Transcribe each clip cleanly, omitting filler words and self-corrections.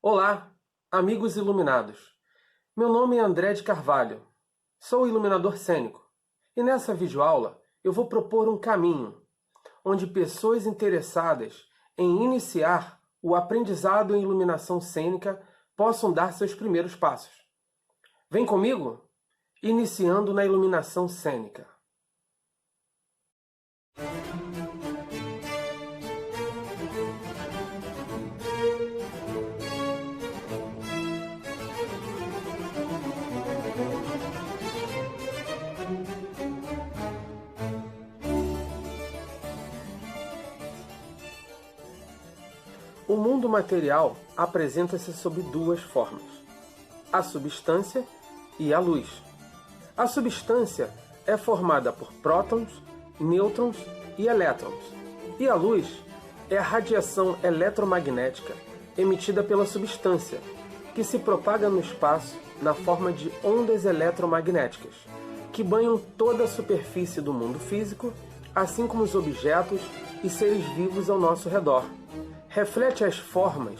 Olá, amigos iluminados! Meu nome é André de Carvalho, sou iluminador cênico e nessa videoaula eu vou propor um caminho onde pessoas interessadas em iniciar o aprendizado em iluminação cênica possam dar seus primeiros passos. Vem comigo? Iniciando na iluminação cênica. O mundo material apresenta-se sob duas formas: a substância e a luz. A substância é formada por prótons, nêutrons e elétrons, e a luz é a radiação eletromagnética emitida pela substância, que se propaga no espaço na forma de ondas eletromagnéticas, que banham toda a superfície do mundo físico, assim como os objetos e seres vivos ao nosso redor. Reflete as formas,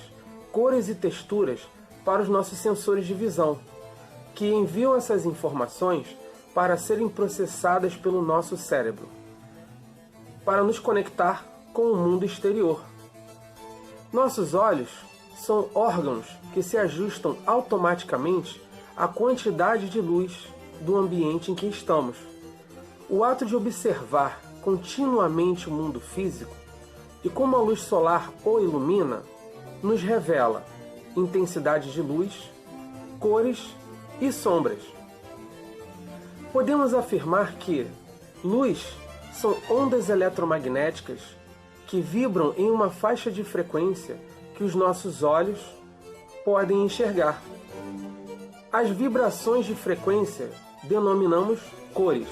cores e texturas para os nossos sensores de visão, que enviam essas informações para serem processadas pelo nosso cérebro, para nos conectar com o mundo exterior. Nossos olhos são órgãos que se ajustam automaticamente à quantidade de luz do ambiente em que estamos. O ato de observar continuamente o mundo físico e como a luz solar o ilumina, nos revela intensidade de luz, cores e sombras. Podemos afirmar que luz são ondas eletromagnéticas que vibram em uma faixa de frequência que os nossos olhos podem enxergar. As vibrações de frequência denominamos cores.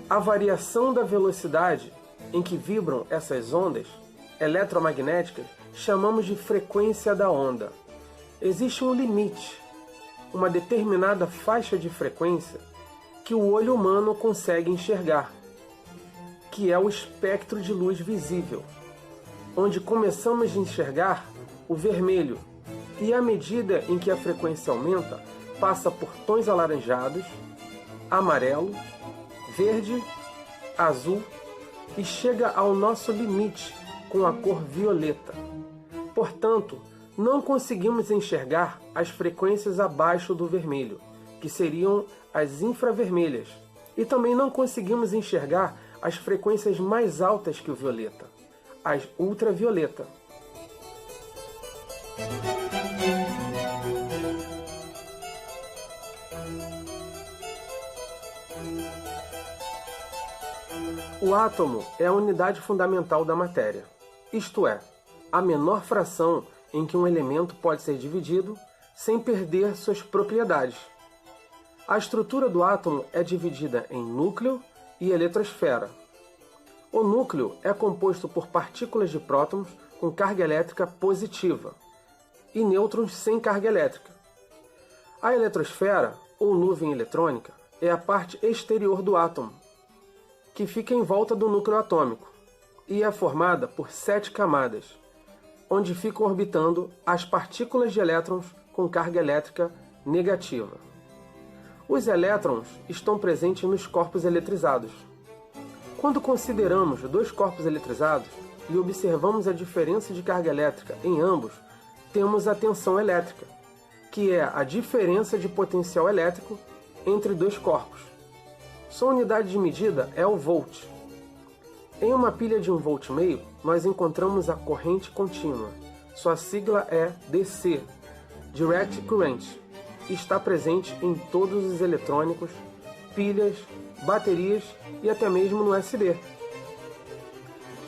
A variação da velocidade em que vibram essas ondas eletromagnéticas chamamos de frequência da onda. Existe um limite, uma determinada faixa de frequência que o olho humano consegue enxergar, que é o espectro de luz visível, onde começamos a enxergar o vermelho e, à medida em que a frequência aumenta, passa por tons alaranjados, amarelo, verde, azul e chega ao nosso limite com a cor violeta. Portanto, não conseguimos enxergar as frequências abaixo do vermelho, que seriam as infravermelhas, e também não conseguimos enxergar as frequências mais altas que o violeta, as ultravioleta. O átomo é a unidade fundamental da matéria, isto é, a menor fração em que um elemento pode ser dividido sem perder suas propriedades. A estrutura do átomo é dividida em núcleo e eletrosfera. O núcleo é composto por partículas de prótons com carga elétrica positiva e nêutrons sem carga elétrica. A eletrosfera, ou nuvem eletrônica, é a parte exterior do átomo, que fica em volta do núcleo atômico, e é formada por 7 camadas, onde ficam orbitando as partículas de elétrons com carga elétrica negativa. Os elétrons estão presentes nos corpos eletrizados. Quando consideramos dois corpos eletrizados e observamos a diferença de carga elétrica em ambos, temos a tensão elétrica, que é a diferença de potencial elétrico entre dois corpos. Sua unidade de medida é o volt. Em uma pilha de 1,5 volt, nós encontramos a corrente contínua. Sua sigla é DC, Direct Current, e está presente em todos os eletrônicos, pilhas, baterias e até mesmo no USB.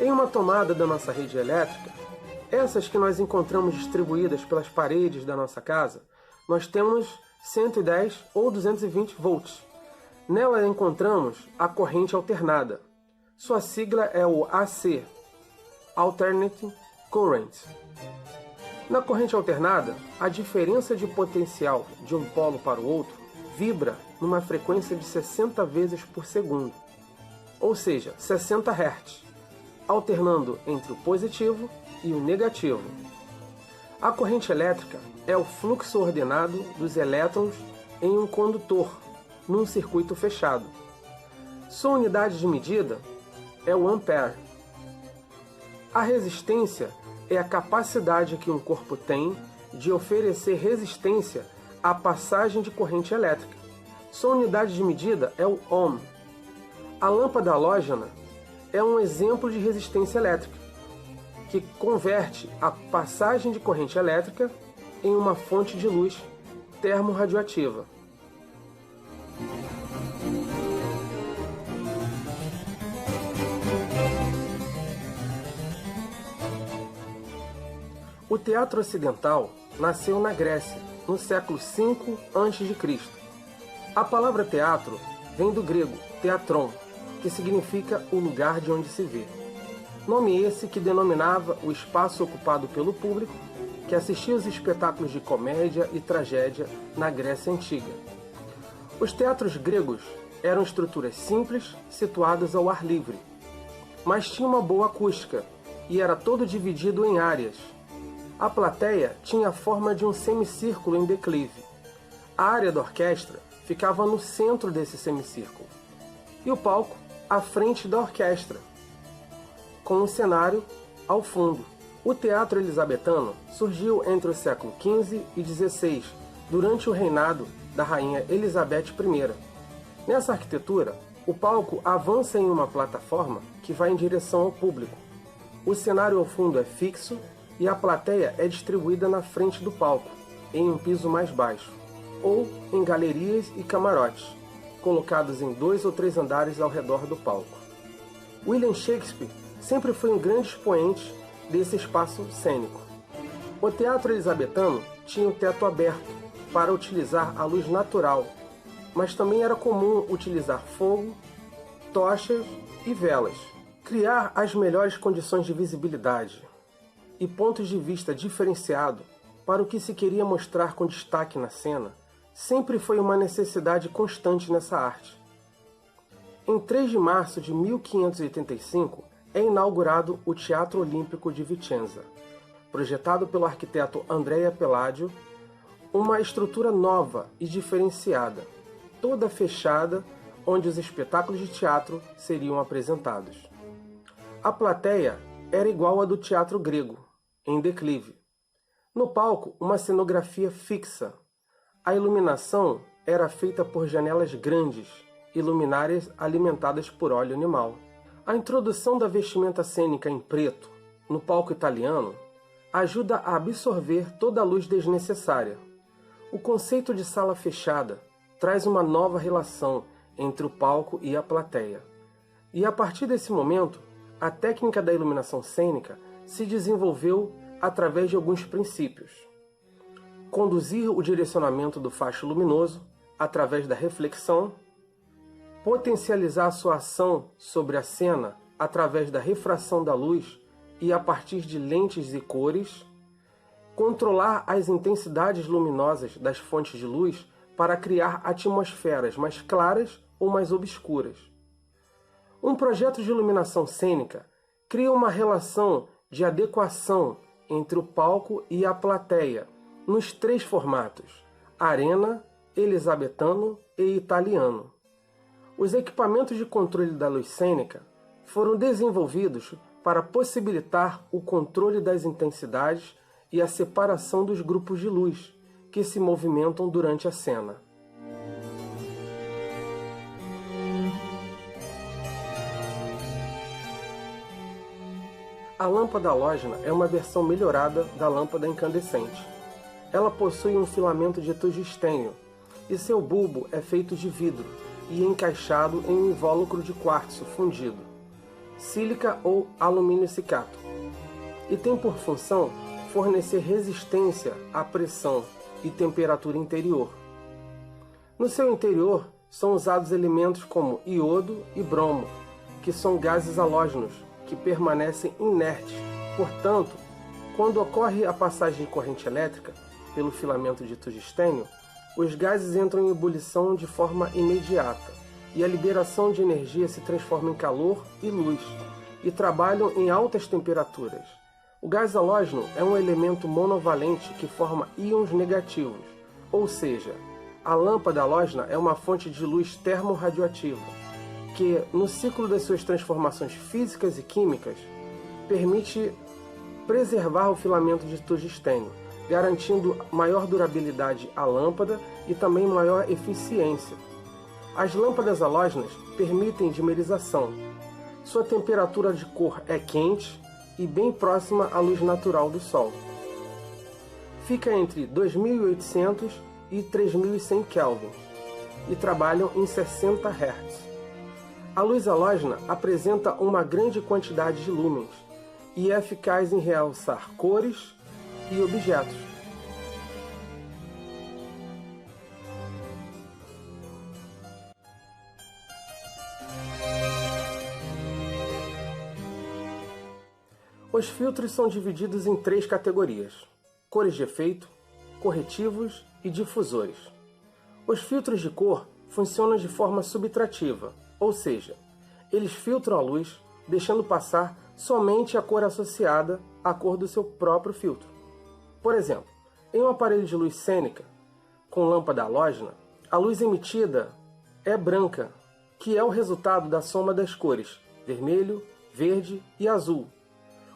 Em uma tomada da nossa rede elétrica, essas que nós encontramos distribuídas pelas paredes da nossa casa, nós temos 110 ou 220 volts. Nela encontramos a corrente alternada. Sua sigla é o AC, Alternating Current. Na corrente alternada, a diferença de potencial de um polo para o outro vibra numa frequência de 60 vezes por segundo, ou seja, 60 Hz, alternando entre o positivo e o negativo. A corrente elétrica é o fluxo ordenado dos elétrons em um condutor, num circuito fechado. Sua unidade de medida é o ampere. A resistência é a capacidade que um corpo tem de oferecer resistência à passagem de corrente elétrica. Sua unidade de medida é o ohm. A lâmpada halógena é um exemplo de resistência elétrica, que converte a passagem de corrente elétrica em uma fonte de luz termorradioativa. O teatro ocidental nasceu na Grécia, no século V a.C. A palavra teatro vem do grego teatron, que significa o lugar de onde se vê. Nome esse que denominava o espaço ocupado pelo público que assistia aos espetáculos de comédia e tragédia na Grécia Antiga. Os teatros gregos eram estruturas simples, situadas ao ar livre, mas tinham uma boa acústica e era todo dividido em áreas. A plateia tinha a forma de um semicírculo em declive. A área da orquestra ficava no centro desse semicírculo e o palco à frente da orquestra, com um cenário ao fundo. O teatro elisabetano surgiu entre o século XV e XVI, durante o reinado da rainha Elizabeth I. Nessa arquitetura, o palco avança em uma plataforma que vai em direção ao público. O cenário ao fundo é fixo e a plateia é distribuída na frente do palco, em um piso mais baixo, ou em galerias e camarotes, colocados em 2 ou 3 andares ao redor do palco. William Shakespeare sempre foi um grande expoente desse espaço cênico. O teatro elisabetano tinha o teto aberto para utilizar a luz natural, mas também era comum utilizar fogo, tochas e velas. Criar as melhores condições de visibilidade e pontos de vista diferenciado para o que se queria mostrar com destaque na cena sempre foi uma necessidade constante nessa arte. Em 3 de março de 1585 é inaugurado o Teatro Olímpico de Vicenza, projetado pelo arquiteto Andrea Palladio, uma estrutura nova e diferenciada, toda fechada, onde os espetáculos de teatro seriam apresentados. A plateia era igual à do teatro grego, em declive. No palco, uma cenografia fixa. A iluminação era feita por janelas grandes e luminárias alimentadas por óleo animal. A introdução da vestimenta cênica em preto no palco italiano ajuda a absorver toda a luz desnecessária. O conceito de sala fechada traz uma nova relação entre o palco e a plateia. E a partir desse momento, a técnica da iluminação cênica se desenvolveu através de alguns princípios. Conduzir o direcionamento do facho luminoso através da reflexão, potencializar a sua ação sobre a cena através da refração da luz e a partir de lentes e cores, controlar as intensidades luminosas das fontes de luz para criar atmosferas mais claras ou mais obscuras. Um projeto de iluminação cênica cria uma relação de adequação entre o palco e a plateia, nos 3 formatos: arena, elisabetano e italiano. Os equipamentos de controle da luz cênica foram desenvolvidos para possibilitar o controle das intensidades e a separação dos grupos de luz que se movimentam durante a cena. A lâmpada halógena é uma versão melhorada da lâmpada incandescente. Ela possui um filamento de tungstênio e seu bulbo é feito de vidro e encaixado em um invólucro de quartzo fundido, sílica ou alumínio sicato, e tem por função fornecer resistência à pressão e temperatura interior. No seu interior são usados elementos como iodo e bromo, que são gases halógenos que permanecem inertes. Portanto, quando ocorre a passagem de corrente elétrica pelo filamento de tungstênio, os gases entram em ebulição de forma imediata e a liberação de energia se transforma em calor e luz e trabalham em altas temperaturas. O gás halógeno é um elemento monovalente que forma íons negativos, ou seja, a lâmpada halógena é uma fonte de luz termorradioativa, que, no ciclo das suas transformações físicas e químicas, permite preservar o filamento de tungstênio, garantindo maior durabilidade à lâmpada e também maior eficiência. As lâmpadas halógenas permitem dimerização. Sua temperatura de cor é quente e bem próxima à luz natural do Sol. Fica entre 2.800 e 3.100 Kelvin e trabalham em 60 Hz. A luz halógena apresenta uma grande quantidade de lúmens e é eficaz em realçar cores e objetos. Os filtros são divididos em 3 categorias: cores de efeito, corretivos e difusores. Os filtros de cor funcionam de forma subtrativa, ou seja, eles filtram a luz, deixando passar somente a cor associada à cor do seu próprio filtro. Por exemplo, em um aparelho de luz cênica com lâmpada halógena, a luz emitida é branca, que é o resultado da soma das cores vermelho, verde e azul.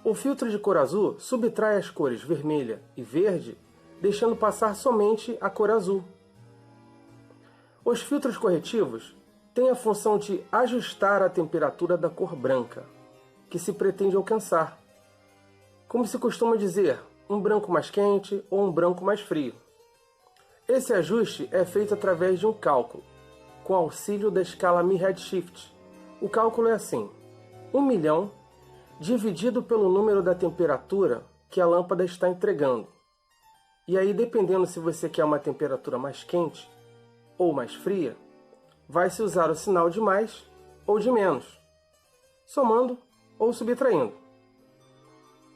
O filtro de cor azul subtrai as cores vermelha e verde, deixando passar somente a cor azul. Os filtros corretivos têm a função de ajustar a temperatura da cor branca, que se pretende alcançar. Como se costuma dizer, um branco mais quente ou um branco mais frio. Esse ajuste é feito através de um cálculo, com auxílio da escala Mi-Redshift. O cálculo é assim: 1.000.000 dividido pelo número da temperatura que a lâmpada está entregando. E aí, dependendo se você quer uma temperatura mais quente ou mais fria, vai-se usar o sinal de mais ou de menos, somando ou subtraindo.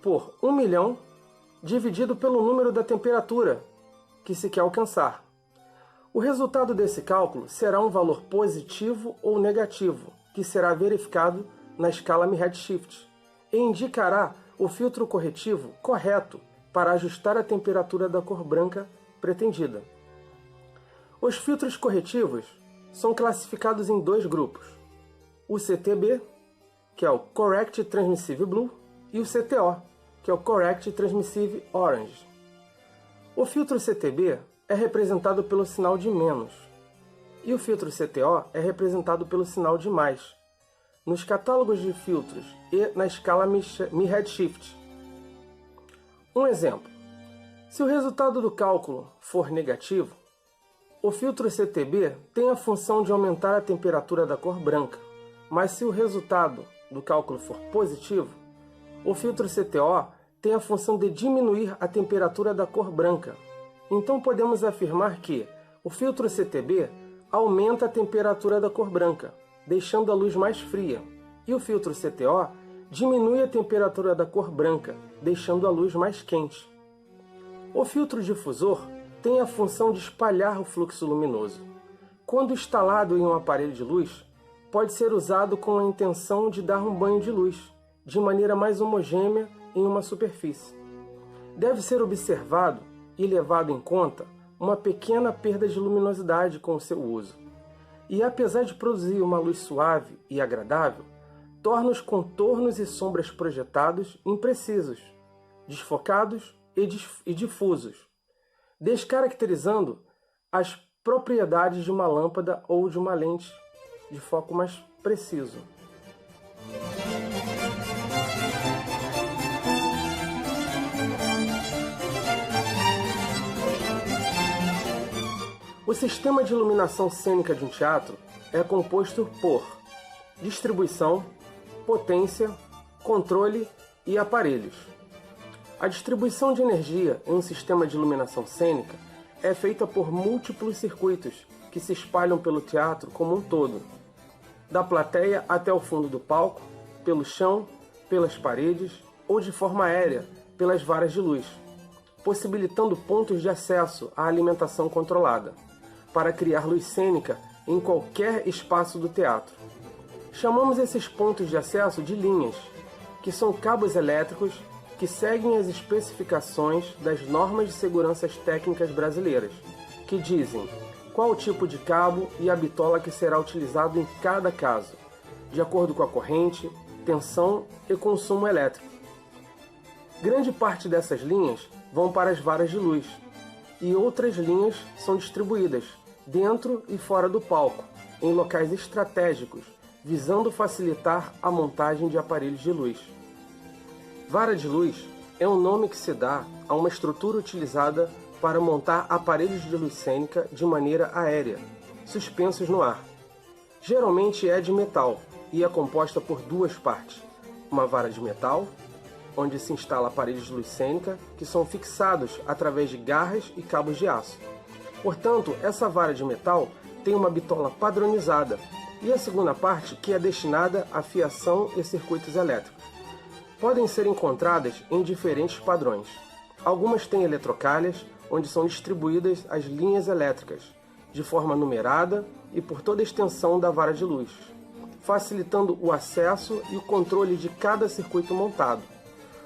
Por 1.000.000 dividido pelo número da temperatura que se quer alcançar. O resultado desse cálculo será um valor positivo ou negativo, que será verificado na escala Mi-Redshift, e indicará o filtro corretivo correto para ajustar a temperatura da cor branca pretendida. Os filtros corretivos são classificados em 2 grupos: o CTB, que é o Correct Transmissive Blue, e o CTO, que é o Correct Transmissive Orange. O filtro CTB é representado pelo sinal de menos, e o filtro CTO é representado pelo sinal de mais, nos catálogos de filtros e na escala Mi-Redshift. Um exemplo: se o resultado do cálculo for negativo, o filtro CTB tem a função de aumentar a temperatura da cor branca, mas se o resultado do cálculo for positivo, o filtro CTO tem a função de diminuir a temperatura da cor branca. Então podemos afirmar que o filtro CTB aumenta a temperatura da cor branca, deixando a luz mais fria, e o filtro CTO diminui a temperatura da cor branca, deixando a luz mais quente. O filtro difusor tem a função de espalhar o fluxo luminoso. Quando instalado em um aparelho de luz, pode ser usado com a intenção de dar um banho de luz, de maneira mais homogênea em uma superfície. Deve ser observado e levado em conta uma pequena perda de luminosidade com o seu uso. E apesar de produzir uma luz suave e agradável, torna os contornos e sombras projetados imprecisos, desfocados e difusos, descaracterizando as propriedades de uma lâmpada ou de uma lente de foco mais preciso. O sistema de iluminação cênica de um teatro é composto por distribuição, potência, controle e aparelhos. A distribuição de energia em um sistema de iluminação cênica é feita por múltiplos circuitos que se espalham pelo teatro como um todo, da plateia até o fundo do palco, pelo chão, pelas paredes ou de forma aérea pelas varas de luz, possibilitando pontos de acesso à alimentação controlada, para criar luz cênica em qualquer espaço do teatro. Chamamos esses pontos de acesso de linhas, que são cabos elétricos que seguem as especificações das normas de seguranças técnicas brasileiras, que dizem qual o tipo de cabo e a bitola que será utilizado em cada caso, de acordo com a corrente, tensão e consumo elétrico. Grande parte dessas linhas vão para as varas de luz, e outras linhas são distribuídas dentro e fora do palco, em locais estratégicos, visando facilitar a montagem de aparelhos de luz. Vara de luz é um nome que se dá a uma estrutura utilizada para montar aparelhos de luz cênica de maneira aérea, suspensos no ar. Geralmente é de metal e é composta por duas partes: uma vara de metal, onde se instala aparelhos de luz cênica que são fixados através de garras e cabos de aço. Portanto, essa vara de metal tem uma bitola padronizada, e a segunda parte que é destinada à fiação e circuitos elétricos. Podem ser encontradas em diferentes padrões. Algumas têm eletrocalhas, onde são distribuídas as linhas elétricas, de forma numerada e por toda a extensão da vara de luz, facilitando o acesso e o controle de cada circuito montado.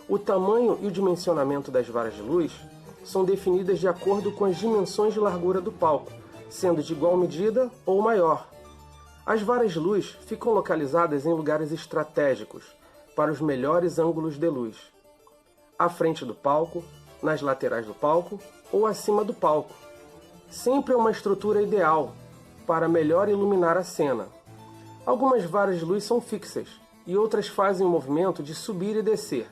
O tamanho e o dimensionamento das varas de luz são definidas de acordo com as dimensões de largura do palco, sendo de igual medida ou maior. As varas de luz ficam localizadas em lugares estratégicos, para os melhores ângulos de luz: à frente do palco, nas laterais do palco ou acima do palco. Sempre é uma estrutura ideal para melhor iluminar a cena. Algumas varas de luz são fixas e outras fazem o movimento de subir e descer,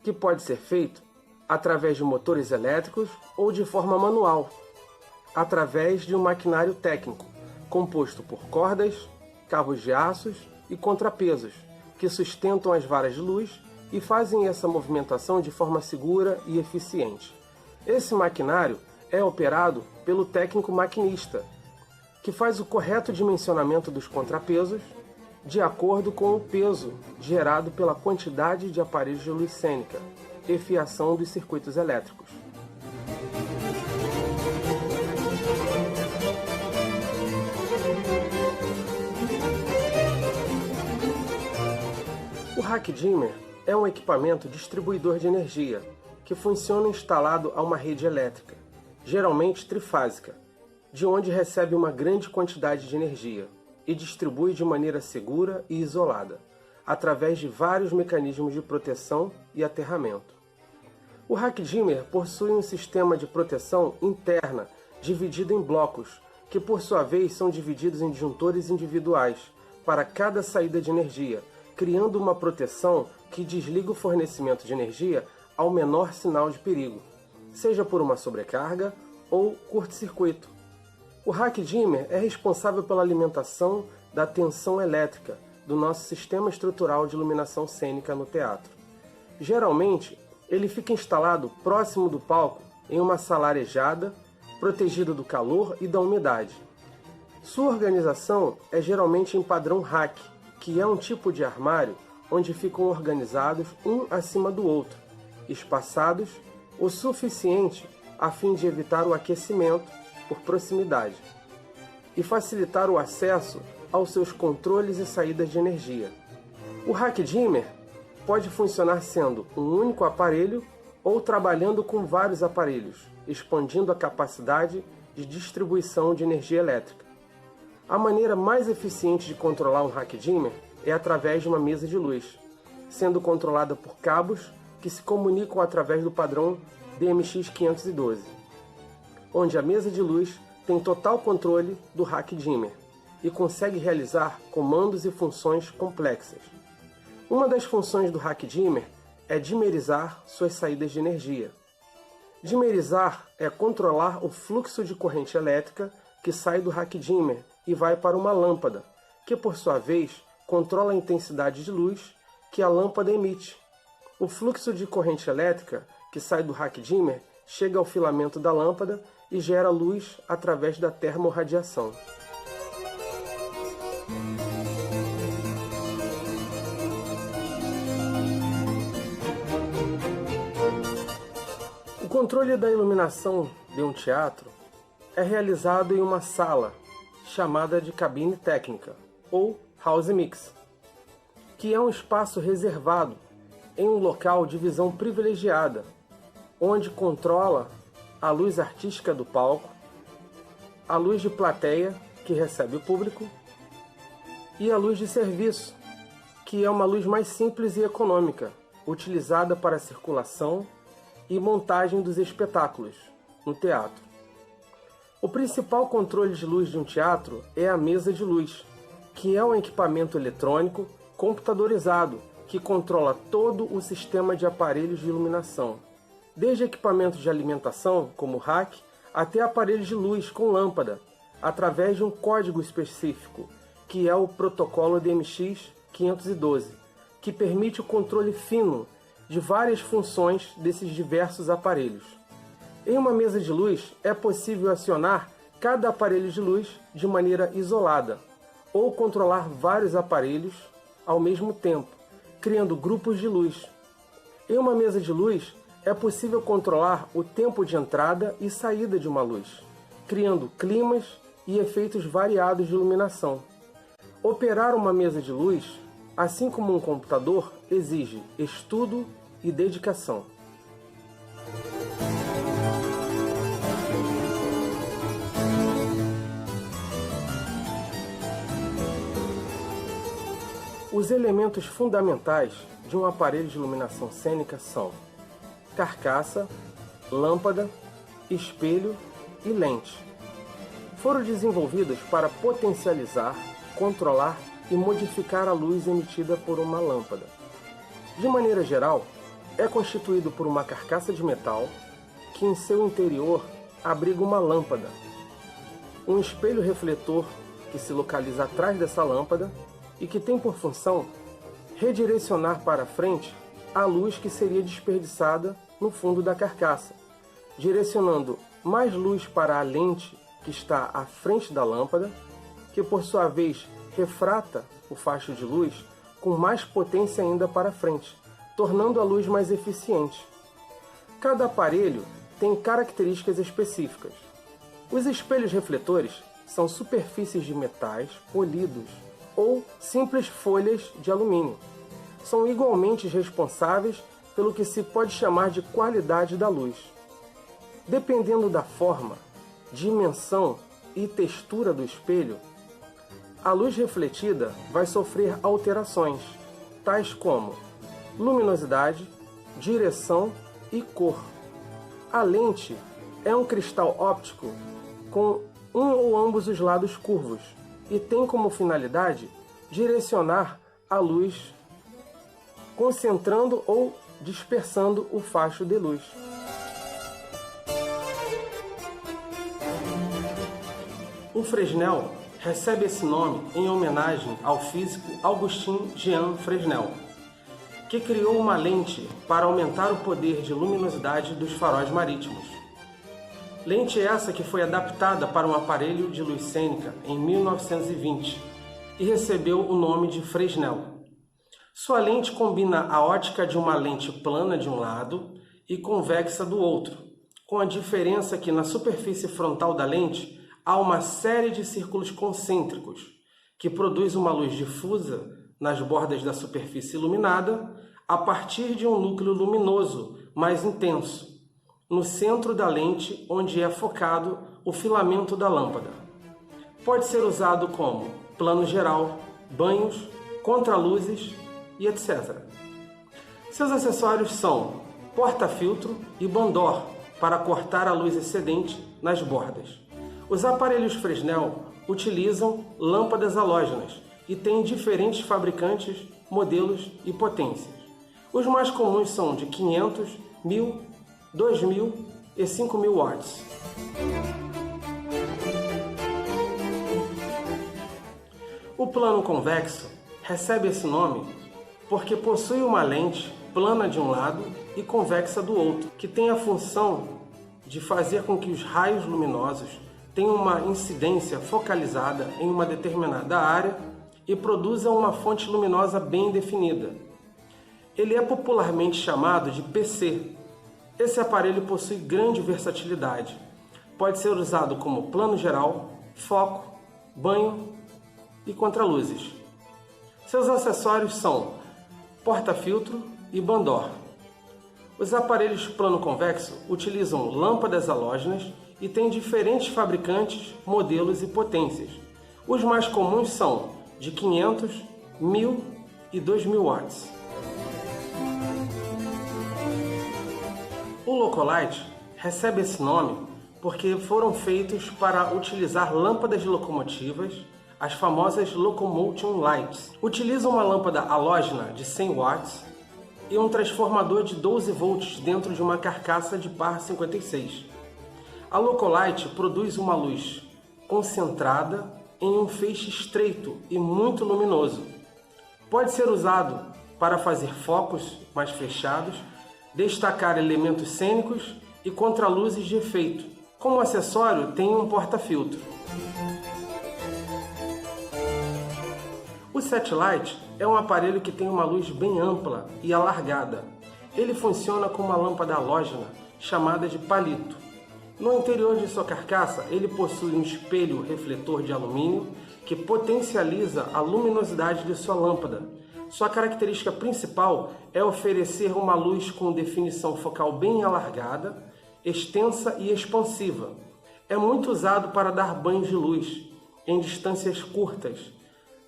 que pode ser feito através de motores elétricos ou de forma manual, através de um maquinário técnico, composto por cordas, cabos de aços e contrapesos, que sustentam as varas de luz e fazem essa movimentação de forma segura e eficiente. Esse maquinário é operado pelo técnico maquinista, que faz o correto dimensionamento dos contrapesos de acordo com o peso gerado pela quantidade de aparelhos de luz cênica e fiação dos circuitos elétricos. O rack dimmer é um equipamento distribuidor de energia que funciona instalado a uma rede elétrica, geralmente trifásica, de onde recebe uma grande quantidade de energia e distribui de maneira segura e isolada, através de vários mecanismos de proteção e aterramento. O rack dimmer possui um sistema de proteção interna dividido em blocos, que por sua vez são divididos em disjuntores individuais para cada saída de energia, criando uma proteção que desliga o fornecimento de energia ao menor sinal de perigo, seja por uma sobrecarga ou curto-circuito. O rack dimmer é responsável pela alimentação da tensão elétrica do nosso sistema estrutural de iluminação cênica no teatro. Geralmente, ele fica instalado próximo do palco em uma sala arejada, protegido do calor e da umidade. Sua organização é geralmente em padrão rack, que é um tipo de armário onde ficam organizados um acima do outro, espaçados o suficiente a fim de evitar o aquecimento por proximidade e facilitar o acesso aos seus controles e saídas de energia. O rack dimmer pode funcionar sendo um único aparelho ou trabalhando com vários aparelhos, expandindo a capacidade de distribuição de energia elétrica. A maneira mais eficiente de controlar um rack dimmer é através de uma mesa de luz, sendo controlada por cabos que se comunicam através do padrão DMX512, onde a mesa de luz tem total controle do rack dimmer e consegue realizar comandos e funções complexas. Uma das funções do rack dimmer é dimmerizar suas saídas de energia. Dimmerizar é controlar o fluxo de corrente elétrica que sai do rack dimmer e vai para uma lâmpada, que por sua vez controla a intensidade de luz que a lâmpada emite. O fluxo de corrente elétrica que sai do rack dimmer chega ao filamento da lâmpada e gera luz através da termorradiação. O controle da iluminação de um teatro é realizado em uma sala chamada de cabine técnica, ou house mix, que é um espaço reservado em um local de visão privilegiada, onde controla a luz artística do palco, a luz de plateia, que recebe o público, e a luz de serviço, que é uma luz mais simples e econômica, utilizada para a circulação e montagem dos espetáculos no teatro. O principal controle de luz de um teatro é a mesa de luz, que é um equipamento eletrônico computadorizado que controla todo o sistema de aparelhos de iluminação, desde equipamentos de alimentação, como rack, até aparelhos de luz com lâmpada, através de um código específico, que é o protocolo DMX 512, que permite o controle fino de várias funções desses diversos aparelhos. Em uma mesa de luz, é possível acionar cada aparelho de luz de maneira isolada, ou controlar vários aparelhos ao mesmo tempo, criando grupos de luz. Em uma mesa de luz, é possível controlar o tempo de entrada e saída de uma luz, criando climas e efeitos variados de iluminação. Operar uma mesa de luz, assim como um computador, exige estudo e dedicação. Os elementos fundamentais de um aparelho de iluminação cênica são carcaça, lâmpada, espelho e lente. Foram desenvolvidos para potencializar, controlar e modificar a luz emitida por uma lâmpada. De maneira geral, é constituído por uma carcaça de metal que em seu interior abriga uma lâmpada, um espelho refletor que se localiza atrás dessa lâmpada e que tem por função redirecionar para frente a luz que seria desperdiçada no fundo da carcaça, direcionando mais luz para a lente que está à frente da lâmpada, que por sua vez refrata o facho de luz com mais potência ainda para frente, tornando a luz mais eficiente. Cada aparelho tem características específicas. Os espelhos refletores são superfícies de metais polidos ou simples folhas de alumínio. São igualmente responsáveis pelo que se pode chamar de qualidade da luz. Dependendo da forma, dimensão e textura do espelho, a luz refletida vai sofrer alterações, tais como luminosidade, direção e cor. A lente é um cristal óptico com um ou ambos os lados curvos e tem como finalidade direcionar a luz, concentrando ou dispersando o facho de luz. O Fresnel recebe esse nome em homenagem ao físico Augustin Jean Fresnel, que criou uma lente para aumentar o poder de luminosidade dos faróis marítimos. Lente essa que foi adaptada para um aparelho de luz cênica em 1920 e recebeu o nome de Fresnel. Sua lente combina a ótica de uma lente plana de um lado e convexa do outro, com a diferença que na superfície frontal da lente há uma série de círculos concêntricos, que produz uma luz difusa nas bordas da superfície iluminada a partir de um núcleo luminoso mais intenso, no centro da lente onde é focado o filamento da lâmpada. Pode ser usado como plano geral, banhos, contraluzes e etc. Seus acessórios são porta-filtro e bandor para cortar a luz excedente nas bordas. Os aparelhos Fresnel utilizam lâmpadas halógenas e têm diferentes fabricantes, modelos e potências. Os mais comuns são de 500, 1000, 2000 e 5000 watts. O plano convexo recebe esse nome porque possui uma lente plana de um lado e convexa do outro, que tem a função de fazer com que os raios luminosos tenham uma incidência focalizada em uma determinada área e produzam uma fonte luminosa bem definida. Ele é popularmente chamado de PC. Esse aparelho possui grande versatilidade. Pode ser usado como plano geral, foco, banho e contraluzes. Seus acessórios são porta-filtro, e Bandor. Os aparelhos plano-convexo utilizam lâmpadas halógenas e têm diferentes fabricantes, modelos e potências. Os mais comuns são de 500, 1000 e 2000 watts. O Locolite recebe esse nome porque foram feitos para utilizar lâmpadas locomotivas, as famosas Locomotion Lights. Utilizam uma lâmpada halógena de 100 watts e um transformador de 12 volts dentro de uma carcaça de par 56. A Locolite produz uma luz concentrada em um feixe estreito e muito luminoso. Pode ser usado para fazer focos mais fechados, destacar elementos cênicos e contraluzes de efeito. Como acessório, tem um porta-filtro. O Setlight é um aparelho que tem uma luz bem ampla e alargada. Ele funciona com uma lâmpada halógena chamada de palito. No interior de sua carcaça, ele possui um espelho refletor de alumínio que potencializa a luminosidade de sua lâmpada. Sua característica principal é oferecer uma luz com definição focal bem alargada, extensa e expansiva. É muito usado para dar banhos de luz em distâncias curtas.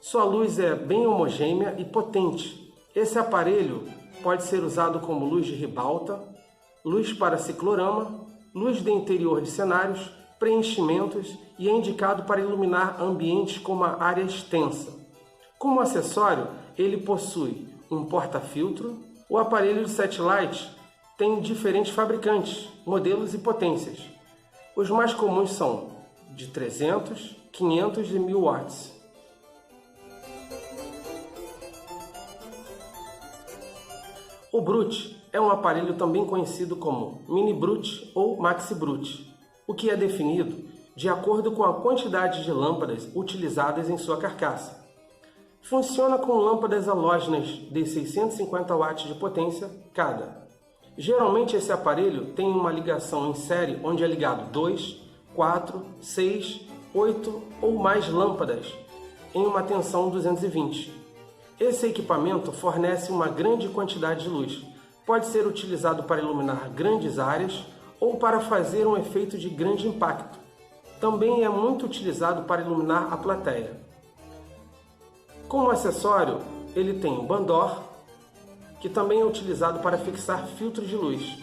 Sua luz é bem homogênea e potente. Esse aparelho pode ser usado como luz de ribalta, luz para ciclorama, luz de interior de cenários, preenchimentos e é indicado para iluminar ambientes com uma área extensa. Como acessório, ele possui um porta-filtro. O aparelho de Setlight tem diferentes fabricantes, modelos e potências. Os mais comuns são de 300, 500 e 1000 watts. O Brute é um aparelho também conhecido como Mini Brute ou Maxi Brute, o que é definido de acordo com a quantidade de lâmpadas utilizadas em sua carcaça. Funciona com lâmpadas halógenas de 650 watts de potência cada. Geralmente esse aparelho tem uma ligação em série onde é ligado 2, 4, 6, 8 ou mais lâmpadas em uma tensão 220. Esse equipamento fornece uma grande quantidade de luz. Pode ser utilizado para iluminar grandes áreas ou para fazer um efeito de grande impacto. Também é muito utilizado para iluminar a plateia. Como acessório, ele tem um Bandor, que também é utilizado para fixar filtros de luz.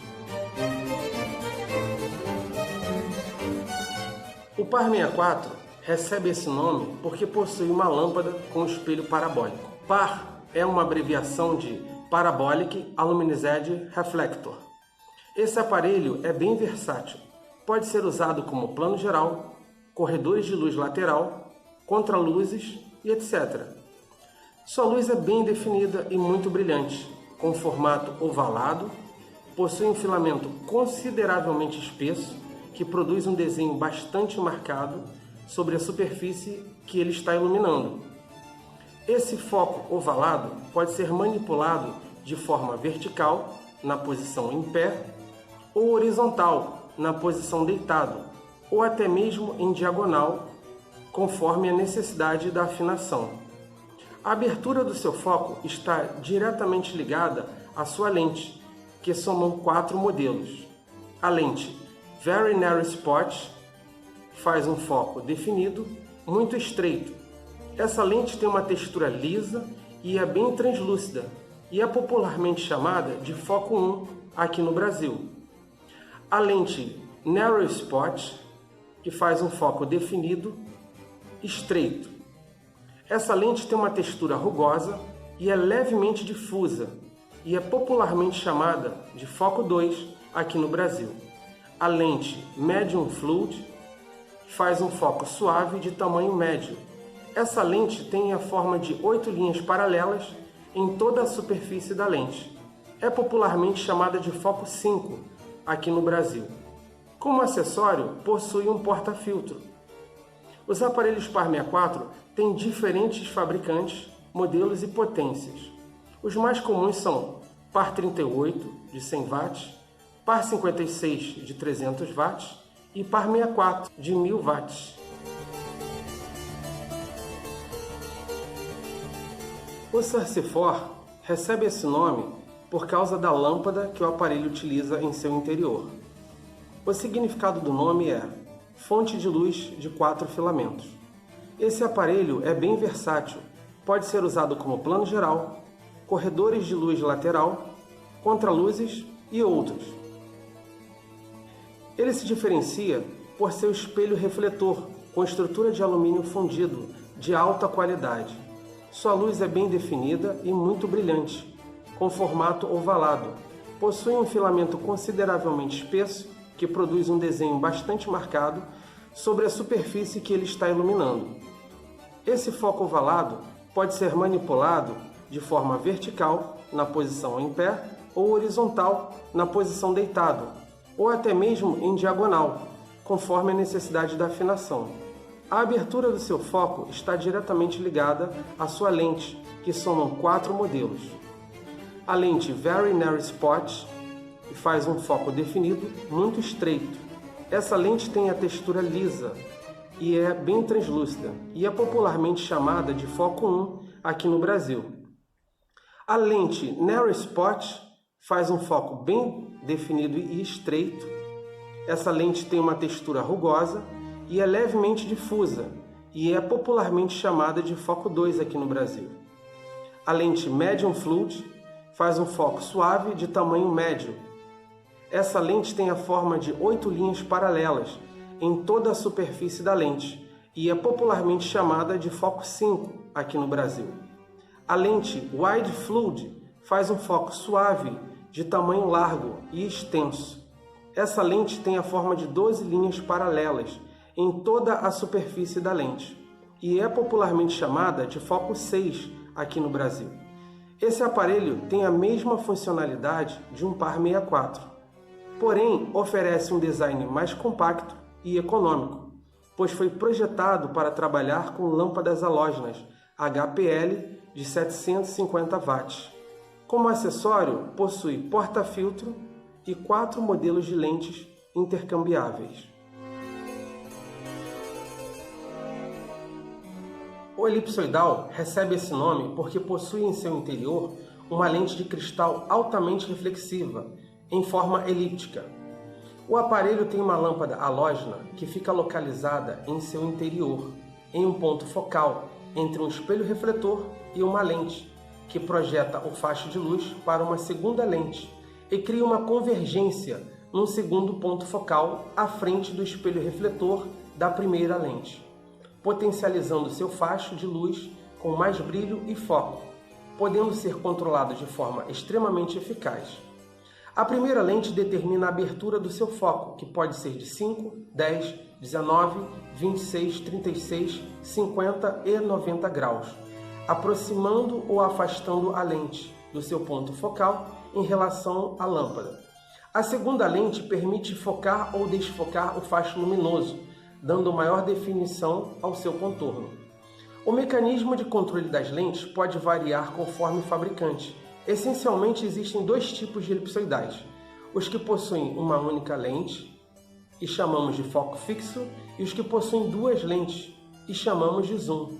O Par 64 recebe esse nome porque possui uma lâmpada com espelho parabólico. PAR é uma abreviação de Parabolic Aluminized Reflector. Esse aparelho é bem versátil. Pode ser usado como plano geral, corredores de luz lateral, contraluzes e etc. Sua luz é bem definida e muito brilhante, com formato ovalado, possui um filamento consideravelmente espesso que produz um desenho bastante marcado sobre a superfície que ele está iluminando. Esse foco ovalado pode ser manipulado de forma vertical, na posição em pé, ou horizontal, na posição deitado, ou até mesmo em diagonal, conforme a necessidade da afinação. A abertura do seu foco está diretamente ligada à sua lente, que somam 4 modelos. A lente Very Narrow Spot faz um foco definido, muito estreito. Essa lente tem uma textura lisa e é bem translúcida e é popularmente chamada de foco 1 aqui no Brasil. A lente Narrow Spot, que faz um foco definido, estreito. Essa lente tem uma textura rugosa e é levemente difusa e é popularmente chamada de foco 2 aqui no Brasil. A lente Medium Fluid faz um foco suave de tamanho médio. Essa lente tem a forma de 8 linhas paralelas em toda a superfície da lente. É popularmente chamada de foco 5 aqui no Brasil. Como acessório, possui um porta-filtro. Os aparelhos Par 64 têm diferentes fabricantes, modelos e potências. Os mais comuns são Par 38 de 100 watts, Par 56 de 300 watts e Par 64 de 1000 watts. O Sarsifor recebe esse nome por causa da lâmpada que o aparelho utiliza em seu interior. O significado do nome é fonte de luz de 4 filamentos. Esse aparelho é bem versátil, pode ser usado como plano geral, corredores de luz lateral, contraluzes e outros. Ele se diferencia por seu espelho refletor, com estrutura de alumínio fundido de alta qualidade. Sua luz é bem definida e muito brilhante, com formato ovalado. Possui um filamento consideravelmente espesso, que produz um desenho bastante marcado sobre a superfície que ele está iluminando. Esse foco ovalado pode ser manipulado de forma vertical, na posição em pé, ou horizontal, na posição deitado, ou até mesmo em diagonal, conforme a necessidade da afinação. A abertura do seu foco está diretamente ligada à sua lente, que somam 4 modelos. A lente Very Narrow Spot, que faz um foco definido muito estreito. Essa lente tem a textura lisa e é bem translúcida, e é popularmente chamada de foco 1 aqui no Brasil. A lente Narrow Spot faz um foco bem definido e estreito. Essa lente tem uma textura rugosa e é levemente difusa, e é popularmente chamada de foco 2 aqui no Brasil. A lente Medium Fluid faz um foco suave de tamanho médio. Essa lente tem a forma de 8 linhas paralelas em toda a superfície da lente e é popularmente chamada de foco 5 aqui no Brasil. A lente Wide Fluid faz um foco suave de tamanho largo e extenso. Essa lente tem a forma de 12 linhas paralelas em toda a superfície da lente e é popularmente chamada de foco 6 aqui no Brasil. Esse aparelho tem a mesma funcionalidade de um par 64, porém oferece um design mais compacto e econômico, pois foi projetado para trabalhar com lâmpadas halógenas HPL de 750 watts. Como acessório, possui porta-filtro e 4 modelos de lentes intercambiáveis. O elipsoidal recebe esse nome porque possui em seu interior uma lente de cristal altamente reflexiva, em forma elíptica. O aparelho tem uma lâmpada halógena que fica localizada em seu interior, em um ponto focal entre um espelho refletor e uma lente, que projeta o facho de luz para uma segunda lente e cria uma convergência num segundo ponto focal à frente do espelho refletor da primeira lente, potencializando seu facho de luz com mais brilho e foco, podendo ser controlado de forma extremamente eficaz. A primeira lente determina a abertura do seu foco, que pode ser de 5, 10, 19, 26, 36, 50 e 90 graus, aproximando ou afastando a lente do seu ponto focal em relação à lâmpada. A segunda lente permite focar ou desfocar o facho luminoso, dando maior definição ao seu contorno. O mecanismo de controle das lentes pode variar conforme o fabricante. Essencialmente existem 2 tipos de elipsoidais: os que possuem uma única lente e chamamos de foco fixo, e os que possuem 2 lentes e chamamos de zoom.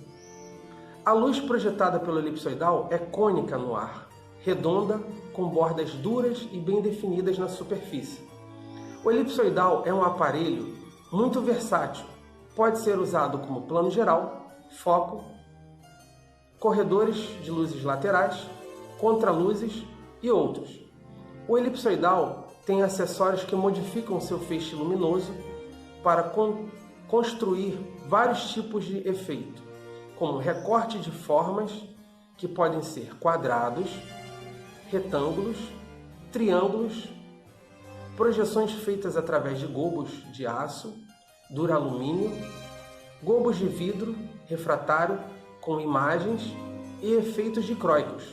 A luz projetada pelo elipsoidal é cônica no ar, redonda, com bordas duras e bem definidas na superfície. O elipsoidal é um aparelho muito versátil. Pode ser usado como plano geral, foco, corredores de luzes laterais, contraluzes e outros. O elipsoidal tem acessórios que modificam seu feixe luminoso para construir vários tipos de efeito, como recorte de formas que podem ser quadrados, retângulos, triângulos, projeções feitas através de gobos de aço, duralumínio, gobos de vidro refratário com imagens e efeitos dicróicos.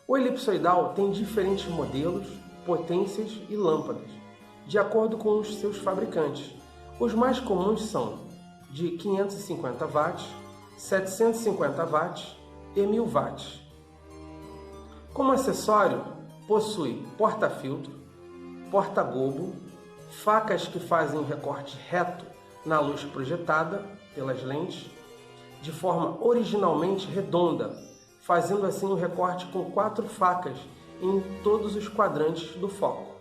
O elipsoidal tem diferentes modelos, potências e lâmpadas, de acordo com os seus fabricantes. Os mais comuns são de 550 watts, 750 watts e 1000 watts. Como acessório, possui porta-filtro, porta-gobo, facas que fazem um recorte reto na luz projetada pelas lentes, de forma originalmente redonda, fazendo assim um recorte com 4 facas em todos os quadrantes do foco.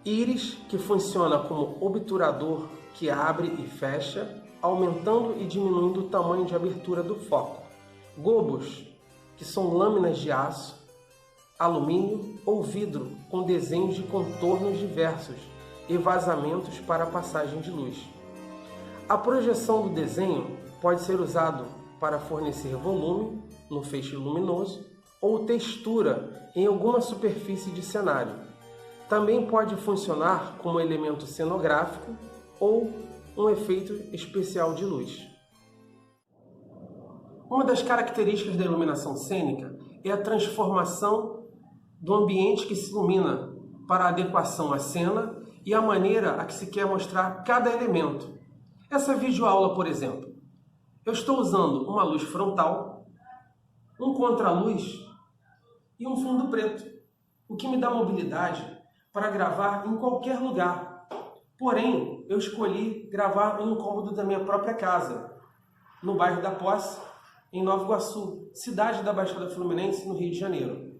Íris, que funciona como obturador que abre e fecha, aumentando e diminuindo o tamanho de abertura do foco. Gobos, que são lâminas de aço, alumínio ou vidro com desenhos de contornos diversos e vazamentos para a passagem de luz. A projeção do desenho pode ser usado para fornecer volume no feixe luminoso ou textura em alguma superfície de cenário. Também pode funcionar como elemento cenográfico ou um efeito especial de luz. Uma das características da iluminação cênica é a transformação do ambiente que se ilumina para a adequação à cena e a maneira a que se quer mostrar cada elemento. Essa videoaula, por exemplo, eu estou usando uma luz frontal, um contraluz e um fundo preto, o que me dá mobilidade para gravar em qualquer lugar. Porém, eu escolhi gravar em um cômodo da minha própria casa, no bairro da Posse, em Nova Iguaçu, cidade da Baixada Fluminense, no Rio de Janeiro.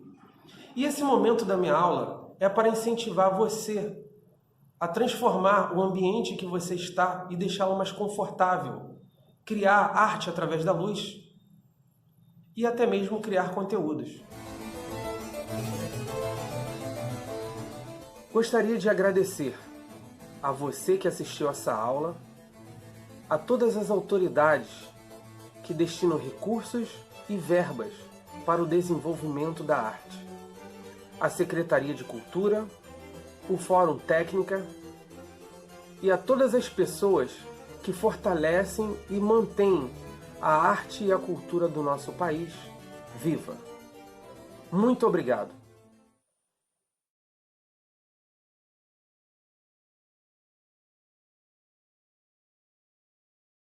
E esse momento da minha aula é para incentivar você a transformar o ambiente em que você está e deixá-lo mais confortável, criar arte através da luz e até mesmo criar conteúdos. Gostaria de agradecer a você que assistiu essa aula, a todas as autoridades que destinam recursos e verbas para o desenvolvimento da arte, a Secretaria de Cultura, o Fórum Técnica e a todas as pessoas que fortalecem e mantêm a arte e a cultura do nosso país viva. Muito obrigado!